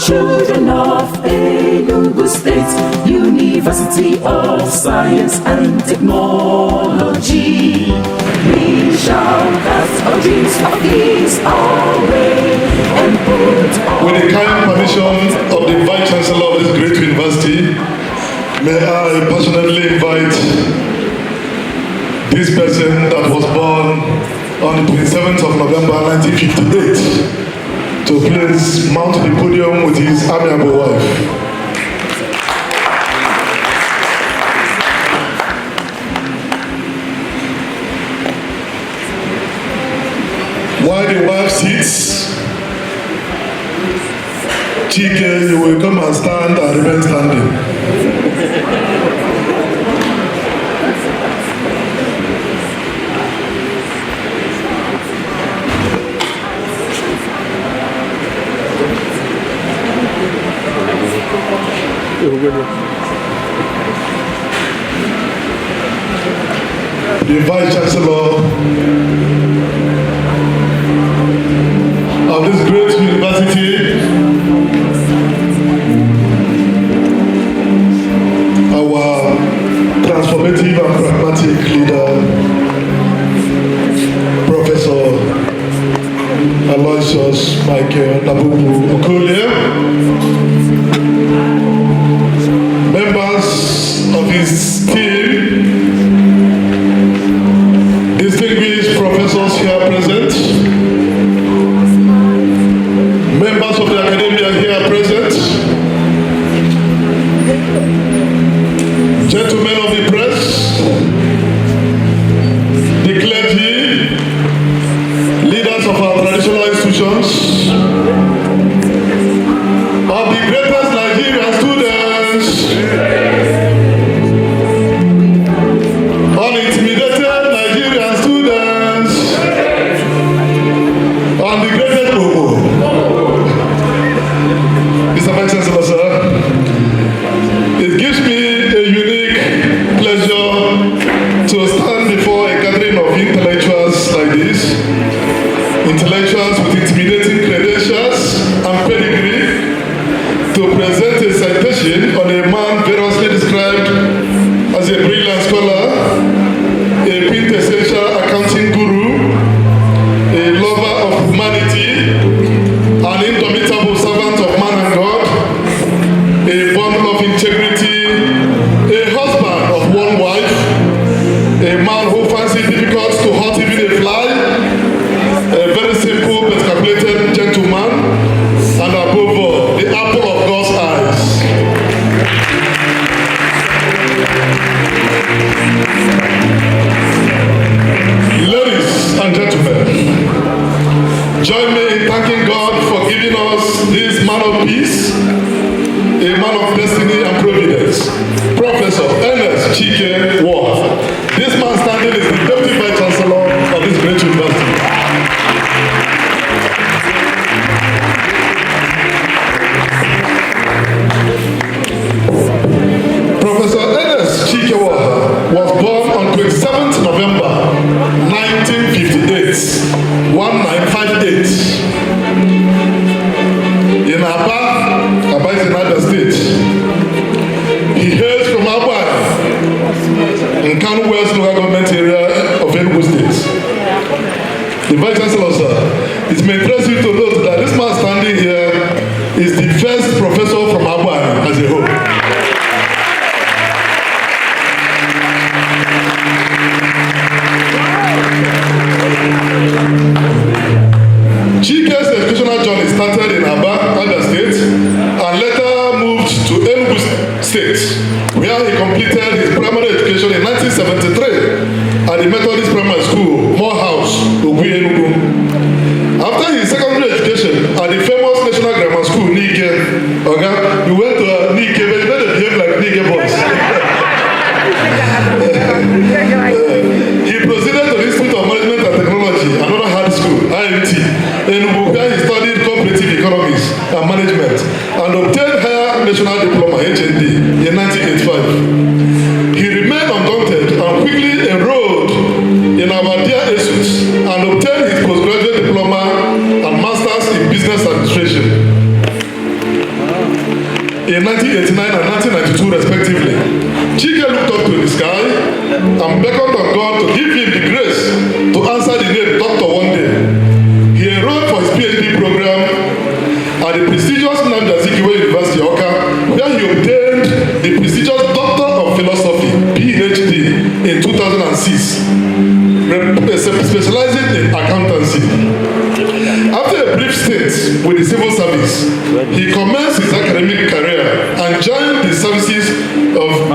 children of Enugu State, University of Science and Technology. We shall cast our dreams of peace away and put with the kind permission of the Vice Chancellor of this great university, may I passionately invite this person that was born on the 27th of November 1958 to please mount the podium with his amiable wife. While the wife sits, Chike, you will come and stand and remain standing. The Vice Chancellor of this great university, our transformative and pragmatic leader, Professor Aloysius Michael Nabubu Okolie, members of his team, distinguished professors here present, members of the academia here present, gentlemen of the press, the clergy, leaders of our traditional institutions, of the greatest Nigerian students, unintimidated Nigerian students, and the greatest Bobo. Mr. Vice Chancellor, sir, it gives me a unique pleasure to stand before a gathering of intellectuals like this, intellectuals with intimidating credentials and pedigree, to present a citation on a man variously described as a brilliant scholar, a quintessential accounting guru, a lover of humanity, an indomitable servant of man and God, a bundle of integrity, a husband of one wife, a man who finds it difficult to hurt even a fly, a very simple but calculated gentleman, and above all, the apple of God's eyes. Ladies and gentlemen, join me in thanking God for giving us this man of peace, a man of destiny and providence, Professor Ernest Chike Nwoha. This man standing is the Deputy Vice Chancellor of this great university. Professor Ernest Chike Nwoha was born on 27th November 1958, 1958, in Aba is in Abia State. He hails from Agbani in Kano West local government area of Enugu State. The Vice Chancellor, sir, it may interest you to note that this man standing here is the first professor from Agbani as a whole. Chike's educational journey started in Abia State and later moved to Enugu State, where he completed his primary education in 1973 at the Methodist Primary School, Morehouse, Enugu. the sky and beckoned on God to give him the grace to answer the name doctor one day. He enrolled for his PhD program at the prestigious University, Oka, where he obtained the prestigious Doctor of Philosophy, PhD, in 2006, specializing in accountancy. After a brief stint with the civil service, he commenced his academic career and joined the services of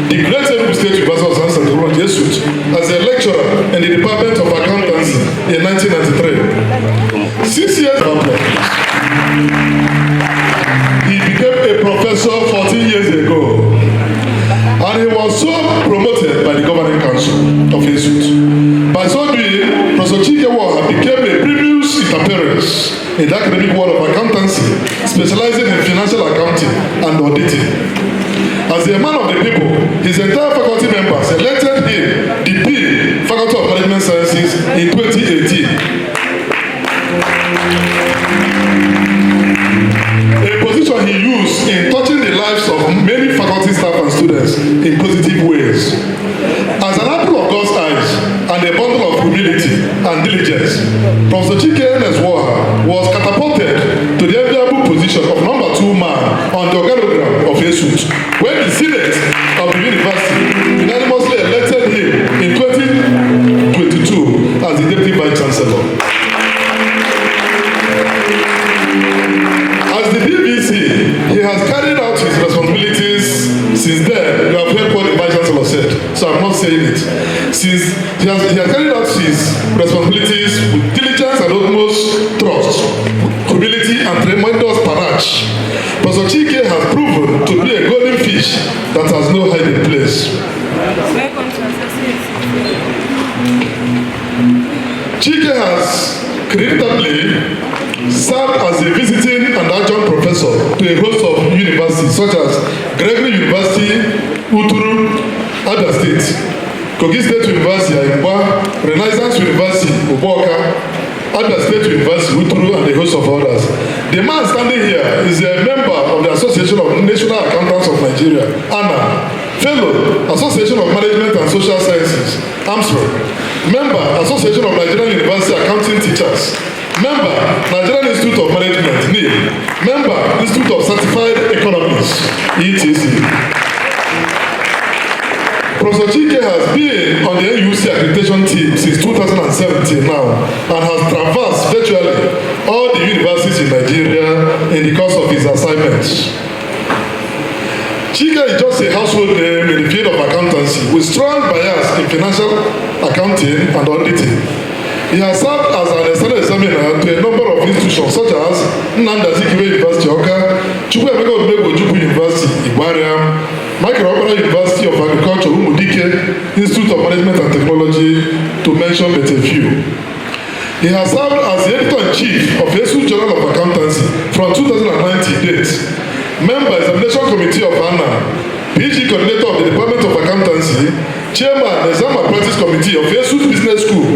the Great Enugu State University of Technology, ESUT, as a lecturer in the Department of Accountancy in 1993. 6 years after, he became a professor 14 years ago, and he was so promoted by the governing council of ESUT. By so doing, Professor Chike Nwoha became a previous interference in the academic world of accountancy, specializing in financial accounting and auditing. As a man of the people, his entire faculty members elected him the Dean, Faculty of Management Sciences, in 2018. A position he used in touching the lives of many faculty staff and students in positive ways. As an apple of God's eyes and a bundle of humility and diligence, Professor Chike Ernest Nwoha was catapulted to the enviable position of number 2 man on the organogram of ESUT, when the Senate of the university unanimously elected him in 2022 as the Deputy Vice Chancellor. As the BBC, he has carried out his responsibilities since then. You have heard what the Vice Chancellor said, so I'm not saying it. Since he has carried out his responsibilities with diligence and utmost trust, humility, and tremendous panache. Professor Chike has proven to be a golden fish that has no hiding place. Chike has creditably served as a visiting and adjunct professor to a host of universities such as Gregory University, Uturu, Abia State, Kogi State University, Ayimba, Renaissance University, Uboka, Abia State University, Uturu, and a host of others. The man standing here is a member of the Association of National Accountants of Nigeria, Onah, Fellow, Association of Management and Social Sciences, AMSRO, Member, Association of Nigerian University Accounting Teachers, Member, Nigerian Institute of Management, NIM, Member, Institute of Certified Economists, ETC. Professor Chike has been on the NUC accreditation team since 2017 now, and has traversed virtually all the universities in Nigeria in the course of his assignments. Chike is just a household name in the field of accountancy with strong bias in financial accounting and auditing. He has served as an external examiner to a number of institutions such as Nnamdi Azikiwe University, Oka, Chukwuemeka Odumegwu University, Igbariam, Michael Okpara University of Agriculture, Umudike, Institute of Management and Technology, to mention but a few. He has served as the editor-in-chief of ESUT Journal of Accountancy from 2019 date, member examination committee of Onah, PG coordinator of the Department of Accountancy, chairman exam apprentice committee of ESUT Business School,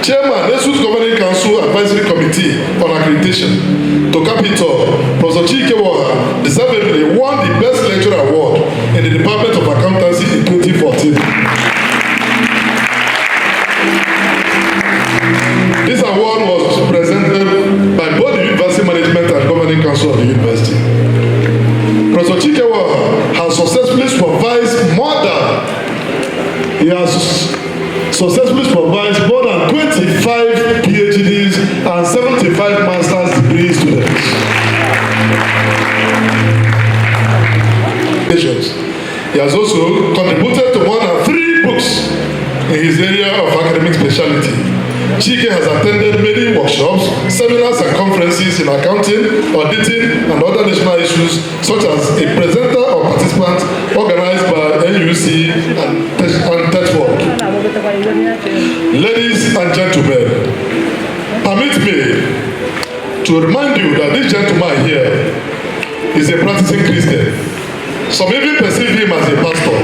chairman ESUT Governing Council Advisory Committee on Accreditation. To cap it off, Professor Chike Nwoha deservedly won the Best Lecturer Award in the Department of Accountancy in 2014. This award was presented by both the University Management and Governing Council of the University. Professor Chike Nwoha has successfully supervised more than 25 PhDs and 75 master's degree students. He has also contributed to more than 3 books in his area of academic specialty. Chike has attended many workshops, seminars and conferences in accounting, auditing, and other national issues, such as a presenter or participant organized by NUC and TETFORD. Ladies and gentlemen, permit me to remind you that this gentleman here is a practicing Christian. Some even perceive him as a pastor.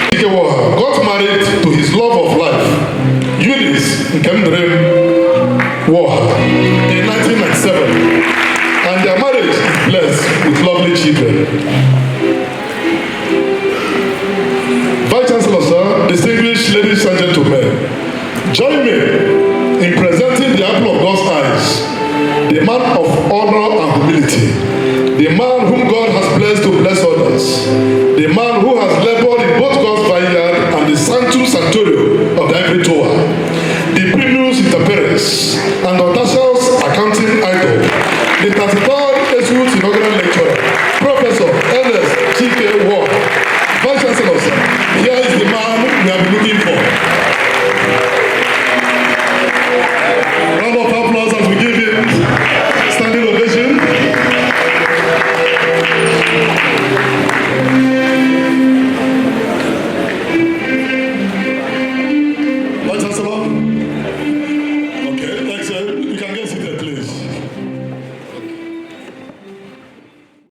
Chike Nwoha got married to his love of life, Julius in 1997, and their marriage is blessed with lovely children. Vice Chancellor, sir, distinguished ladies and gentlemen, join me in presenting the apple of God's eyes, the man of honor and humility, the man whom